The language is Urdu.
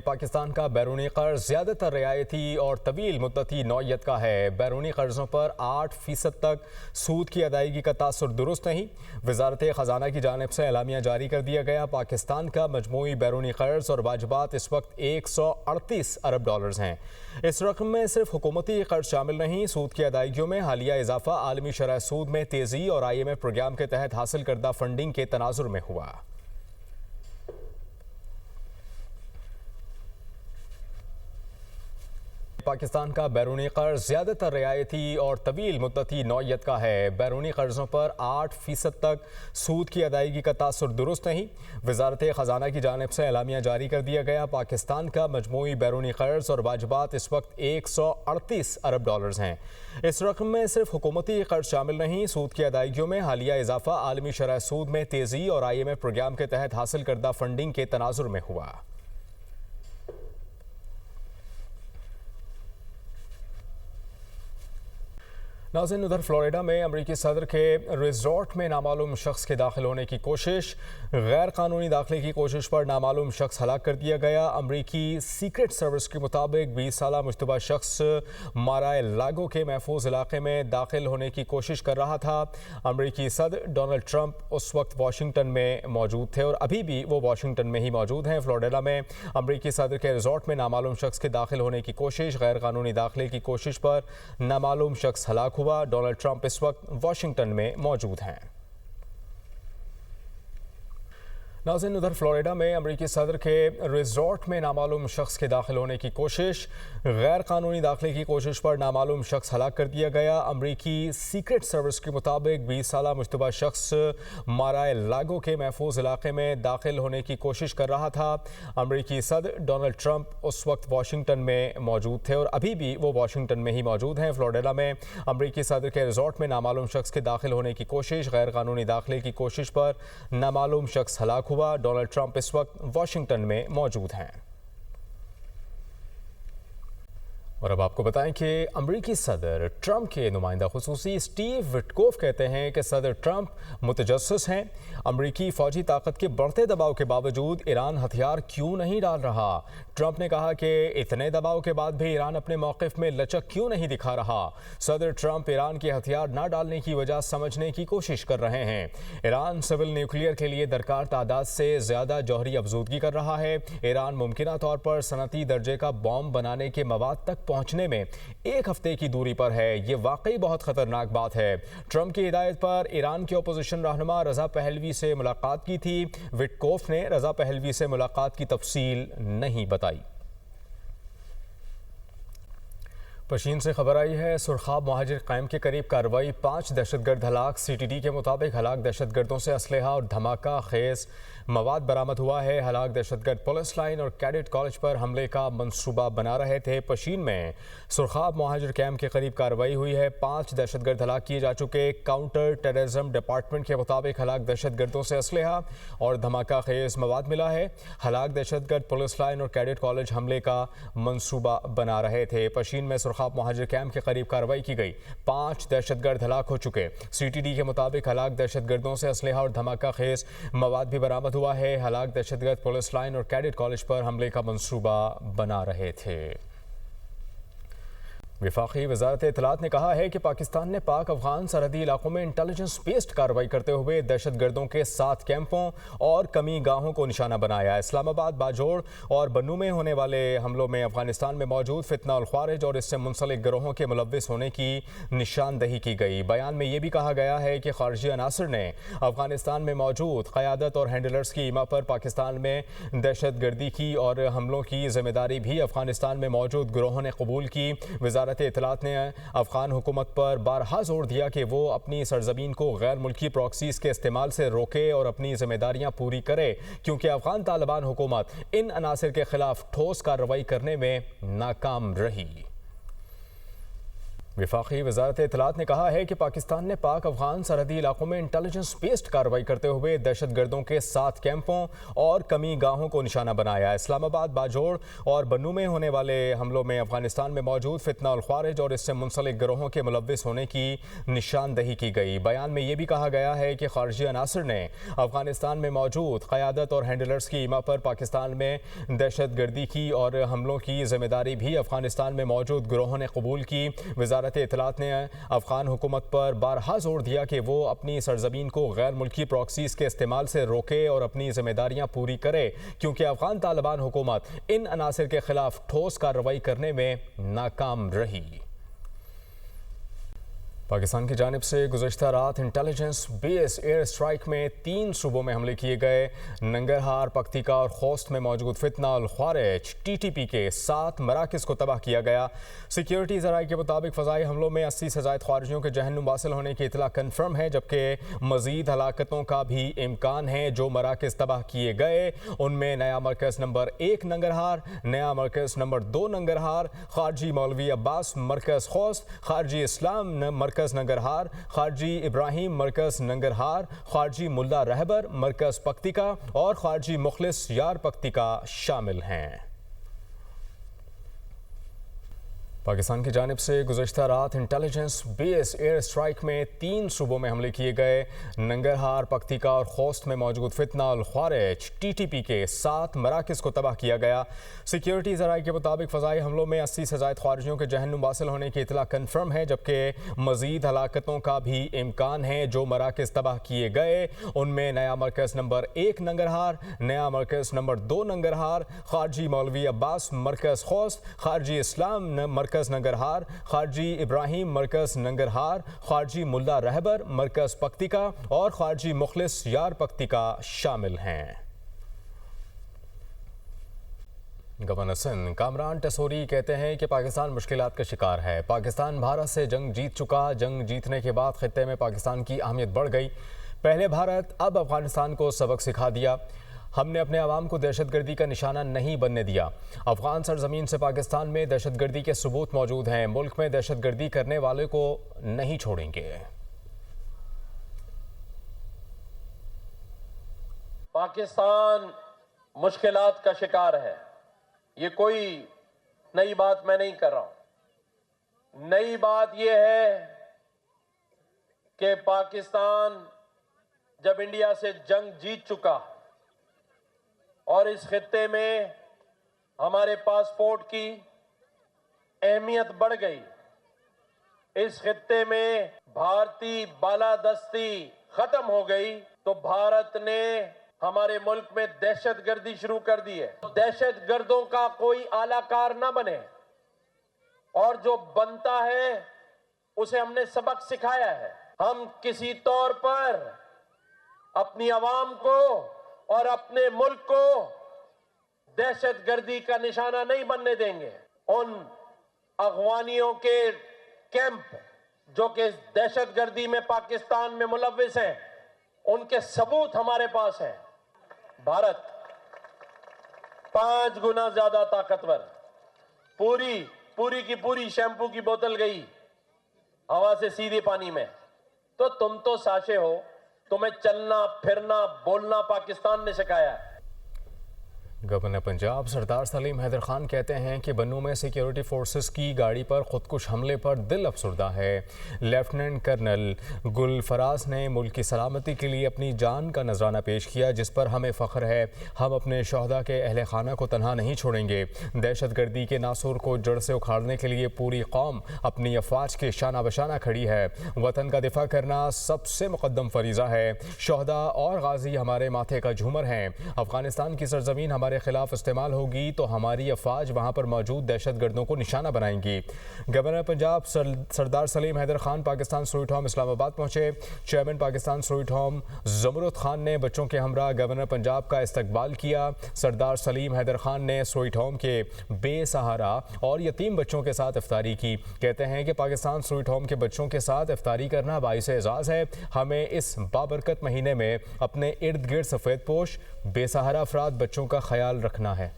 پاکستان کا بیرونی قرض زیادہ تر رعایتی اور طویل مدتی نوعیت کا ہے۔ بیرونی قرضوں پر 8% تک سود کی ادائیگی کا تاثر درست نہیں۔ وزارت خزانہ کی جانب سے اعلامیہ جاری کر دیا گیا۔ پاکستان کا مجموعی بیرونی قرض اور واجبات اس وقت $138 ارب ہیں۔ اس رقم میں صرف حکومتی قرض شامل نہیں، سود کی ادائیگیوں میں حالیہ اضافہ عالمی شرح سود میں تیزی اور IMF پروگرام کے تحت حاصل کردہ فنڈنگ کے تناظر میں ہوا۔ پاکستان کا بیرونی قرض زیادہ تر رعایتی اور طویل مدتی نوعیت کا ہے۔ بیرونی قرضوں پر 8% تک سود کی ادائیگی کا تاثر درست نہیں۔ وزارت خزانہ کی جانب سے اعلامیہ جاری کر دیا گیا۔ پاکستان کا مجموعی بیرونی قرض اور واجبات اس وقت $138 ارب ہیں۔ اس رقم میں صرف حکومتی قرض شامل نہیں، سود کی ادائیگیوں میں حالیہ اضافہ عالمی شرح سود میں تیزی اور IMF پروگرام کے تحت حاصل کردہ فنڈنگ کے تناظر میں ہوا۔ ناظرین، ادھر فلوریڈا میں امریکی صدر کے ریزورٹ میں نامعلوم شخص کے داخل ہونے کی کوشش، غیر قانونی داخلے کی کوشش پر نامعلوم شخص ہلاک کر دیا گیا۔ امریکی سیکرٹ سروس کے مطابق 20 سالہ مشتبہ شخص مارائے لاگو کے محفوظ علاقے میں داخل ہونے کی کوشش کر رہا تھا۔ امریکی صدر ڈونلڈ ٹرمپ اس وقت واشنگٹن میں موجود تھے اور ابھی بھی وہ واشنگٹن میں ہی موجود ہیں۔ فلوریڈا میں امریکی صدر کے ریزورٹ میں نامعلوم شخص کے داخل ہونے کی کوشش، غیر قانونی داخلے کی کوشش پر نامعلوم شخص ہلاک ہوا۔ ڈونلڈ ٹرمپ اس وقت واشنگٹن میں موجود ہیں۔ ناظرین، ادھر فلوریڈا میں امریکی صدر کے ریزورٹ میں نامعلوم شخص کے داخل ہونے کی کوشش، غیر قانونی داخلے کی کوشش پر نامعلوم شخص ہلاک کر دیا گیا۔ امریکی سیکرٹ سروس کے مطابق 20 سالہ مشتبہ شخص مارائے لاگو کے محفوظ علاقے میں داخل ہونے کی کوشش کر رہا تھا۔ امریکی صدر ڈونلڈ ٹرمپ اس وقت واشنگٹن میں موجود تھے اور ابھی بھی وہ واشنگٹن میں ہی موجود ہیں۔ فلوریڈا میں امریکی صدر کے ریزورٹ میں نامعلوم شخص کے داخل ہونے کی کوشش، غیر قانونی داخلے کی کوشش پر نامعلوم شخص ہلاک ہوا۔ ڈونلڈ ٹرمپ اس وقت واشنگٹن میں موجود ہیں۔ اور اب آپ کو بتائیں کہ امریکی صدر ٹرمپ کے نمائندہ خصوصی سٹیو وٹکوف کہتے ہیں کہ صدر ٹرمپ متجسس ہیں۔ امریکی فوجی طاقت کے بڑھتے دباؤ کے باوجود ایران ہتھیار کیوں نہیں ڈال رہا؟ ٹرمپ نے کہا کہ اتنے دباؤ کے بعد بھی ایران اپنے موقف میں لچک کیوں نہیں دکھا رہا؟ صدر ٹرمپ ایران کے ہتھیار نہ ڈالنے کی وجہ سمجھنے کی کوشش کر رہے ہیں۔ ایران سول نیوکلیئر کے لیے درکار تعداد سے زیادہ جوہری افزودگی کر رہا ہے۔ ایران ممکنہ طور پر صنعتی درجے کا بم بنانے کے مواد تک پہنچنے میں 1 ہفتے کی دوری پر ہے۔ یہ واقعی بہت خطرناک بات ہے۔ ٹرمپ کی ہدایت پر ایران کے اپوزیشن رہنما رضا پہلوی سے ملاقات کی تھی۔ وٹکوف نے رضا پہلوی سے ملاقات کی تفصیل نہیں بتائی۔ پشین سے خبر آئی ہے، سرخاب مہاجر قائم کے قریب کارروائی، 5 دہشت گرد ہلاک۔ CTD کے مطابق ہلاک دہشت گردوں سے اسلحہ اور دھماکہ خیز مواد برآمد ہوا ہے۔ ہلاک دہشت گرد پولیس لائن اور کیڈٹ کالج پر حملے کا منصوبہ بنا رہے تھے۔ پشین میں سرخاب مہاجر کیمپ کے قریب کارروائی ہوئی ہے، 5 دہشت گرد ہلاک کیے جا چکے۔ کاؤنٹر ٹیررزم ڈپارٹمنٹ کے مطابق ہلاک دہشت گردوں سے اسلحہ اور دھماکہ خیز مواد ملا ہے۔ ہلاک دہشت گرد پولیس لائن اور کیڈٹ کالج حملے کا منصوبہ بنا رہے تھے۔ پشین میں سرخاب مہاجر کیمپ کے قریب کارروائی کی گئی، 5 دہشت گرد ہلاک ہو چکے۔ CTD کے مطابق ہلاک دہشت گردوں سے اسلحہ اور دھماکہ خیز مواد بھی برآمد ہوا ہے۔ ہلاک دہشت گرد پولیس لائن اور کیڈٹ کالج پر حملے کا منصوبہ بنا رہے تھے۔ وفاقی وزارت اطلاعات نے کہا ہے کہ پاکستان نے پاک افغان سرحدی علاقوں میں انٹیلیجنس بیسڈ کارروائی کرتے ہوئے دہشت گردوں کے 7 کیمپوں اور کمی گاہوں کو نشانہ بنایا۔ اسلام آباد، باجوڑ اور بنوں میں ہونے والے حملوں میں افغانستان میں موجود فتنہ الخوارج اور اس سے منسلک گروہوں کے ملوث ہونے کی نشاندہی کی گئی۔ بیان میں یہ بھی کہا گیا ہے کہ خارجی عناصر نے افغانستان میں موجود قیادت اور ہینڈلرز کی ایما پر پاکستان میں دہشت گردی کی اور حملوں کی ذمہ داری بھی افغانستان میں موجود گروہوں نے قبول کی۔ وزارت اطلاعات نے افغان حکومت پر بارہا زور دیا کہ وہ اپنی سرزمین کو غیر ملکی پراکسیز کے استعمال سے روکے اور اپنی ذمہ داریاں پوری کرے، کیونکہ افغان طالبان حکومت ان عناصر کے خلاف ٹھوس کارروائی کرنے میں ناکام رہی۔ وفاقی وزارت اطلاعات نے کہا ہے کہ پاکستان نے پاک افغان سرحدی علاقوں میں انٹیلیجنس بیسڈ کارروائی کرتے ہوئے دہشت گردوں کے 7 کیمپوں اور کمی گاہوں کو نشانہ بنایا۔ اسلام آباد، باجوڑ اور بنوں میں ہونے والے حملوں میں افغانستان میں موجود فتنہ الخوارج اور اس سے منسلک گروہوں کے ملوث ہونے کی نشاندہی کی گئی۔ بیان میں یہ بھی کہا گیا ہے کہ خارجی عناصر نے افغانستان میں موجود قیادت اور ہینڈلرز کی ایما پر پاکستان میں دہشت گردی کی اور حملوں کی ذمہ داری بھی افغانستان میں موجود گروہوں نے قبول کی۔ وزارت اطلاعات نے افغان حکومت پر بارہا زور دیا کہ وہ اپنی سرزمین کو غیر ملکی پراکسیز کے استعمال سے روکے اور اپنی ذمہ داریاں پوری کرے، کیونکہ افغان طالبان حکومت ان عناصر کے خلاف ٹھوس کارروائی کرنے میں ناکام رہی۔ پاکستان کی جانب سے گزشتہ رات انٹیلیجنس بیس ایئر اسٹرائک میں 3 صوبوں میں حملے کیے گئے۔ ننگرہار، پکتیکا اور خوست میں موجود فتنہ الخوارج TTP کے 7 مراکز کو تباہ کیا گیا۔ سیکیورٹی ذرائع کے مطابق فضائی حملوں میں 80 سے زائد خارجیوں کے جہنم واصل ہونے کی اطلاع کنفرم ہے، جبکہ مزید ہلاکتوں کا بھی امکان ہے۔ جو مراکز تباہ کیے گئے ان میں نیا مرکز نمبر 1 ننگرہار، نیا مرکز نمبر 2 ننگرہار، خارجی مولوی عباس مرکز خوست، خارجی اسلام مرکز ننگرہار، خارجی ابراہیم مرکز ننگرہار، خارجی ملا رہبر مرکز پکتیکا اور خارجی مخلص یار پکتیکا شامل ہیں۔ پاکستان کی جانب سے گزشتہ رات انٹیلیجنس بیس ایئر اسٹرائک میں 3 صوبوں میں حملے کیے گئے۔ ننگرہار، پکتیکا اور خوست میں موجود فتنہ الخوارج TTP کے 7 مراکز کو تباہ کیا گیا۔ سیکیورٹی ذرائع کے مطابق فضائی حملوں میں 80 سے زائد خارجیوں کے جہنم واصل ہونے کی اطلاع کنفرم ہے، جبکہ مزید ہلاکتوں کا بھی امکان ہے۔ جو مراکز تباہ کیے گئے ان میں نیا مرکز نمبر 1 ننگرہار، نیا مرکز نمبر 2 ننگرہار، خارجی مولوی عباس مرکز خوست، خارجی اسلام مرکز ننگرہار، خارجی ابراہیم مرکز ننگرہار، خارجی ملا رہبر مرکز پکتیکا اور خارجی مخلص یار پکتیکا شامل ہیں۔ گورنر سندھ کامران ٹیسوری کہتے ہیں کہ پاکستان مشکلات کا شکار ہے۔ پاکستان بھارت سے جنگ جیت چکا۔ جنگ جیتنے کے بعد خطے میں پاکستان کی اہمیت بڑھ گئی۔ پہلے بھارت، اب افغانستان کو سبق سکھا دیا۔ ہم نے اپنے عوام کو دہشت گردی کا نشانہ نہیں بننے دیا۔ افغان سرزمین سے پاکستان میں دہشت گردی کے ثبوت موجود ہیں۔ ملک میں دہشت گردی کرنے والے کو نہیں چھوڑیں گے۔ پاکستان مشکلات کا شکار ہے۔ یہ کوئی نئی بات میں نہیں کر رہا ہوں۔ نئی بات یہ ہے کہ پاکستان جب انڈیا سے جنگ جیت چکا اور اس خطے میں ہمارے پاسپورٹ کی اہمیت بڑھ گئی، اس خطے میں بھارتی بالادستی ختم ہو گئی، تو بھارت نے ہمارے ملک میں دہشت گردی شروع کر دی ہے۔ دہشت گردوں کا کوئی اعلی کار نہ بنے، اور جو بنتا ہے اسے ہم نے سبق سکھایا ہے۔ ہم کسی طور پر اپنی عوام کو اور اپنے ملک کو دہشت گردی کا نشانہ نہیں بننے دیں گے۔ ان افغانیوں کے کیمپ جو کہ دہشت گردی میں پاکستان میں ملوث ہیں، ان کے ثبوت ہمارے پاس ہیں۔ بھارت 5 گنا زیادہ طاقتور، پوری کی پوری شیمپو کی بوتل گئی ہوا سے سیدھے پانی میں۔ تو تم تو ساشے ہو، تمہیں چلنا پھرنا بولنا پاکستان نے سکھایا ہے۔ گورنر پنجاب سردار سلیم حیدر خان کہتے ہیں کہ بنوں میں سیکیورٹی فورسز کی گاڑی پر خودکش حملے پر دل افسردہ ہے۔ لیفٹیننٹ کرنل گل فراز نے ملک کی سلامتی کے لیے اپنی جان کا نذرانہ پیش کیا، جس پر ہمیں فخر ہے۔ ہم اپنے شہداء کے اہل خانہ کو تنہا نہیں چھوڑیں گے۔ دہشت گردی کے ناسور کو جڑ سے اکھاڑنے کے لیے پوری قوم اپنی افواج کے شانہ بشانہ کھڑی ہے۔ وطن کا دفاع کرنا سب سے مقدم فریضہ ہے۔ شہداء اور غازی ہمارے ماتھے کا جھومر ہیں۔ افغانستان کی سرزمین ہمارے خلاف استعمال ہوگی تو ہماری افواج وہاں پر موجود دہشت گردوں کو نشانہ بنائیں گی۔ گورنر پنجاب سردار سلیم حیدر خان پاکستان سوئٹ ہوم اسلام آباد پہنچے۔ چیئرمین پاکستان سوئٹ ہوم زمرد خان نے بچوں کے ہمراہ گورنر پنجاب کا استقبال کیا۔ سردار سلیم حیدر خان نے سوئٹ ہوم کے بے سہارا اور یتیم بچوں کے ساتھ افطاری کی۔ کہتے ہیں کہ پاکستان سوئٹ ہوم کے بچوں کے ساتھ افطاری کرنا باعث اعزاز ہے۔ ہمیں اس بابرکت مہینے میں اپنے ارد گرد سفید پوش بے سہارا افراد بچوں کا خیال رکھنا ہے۔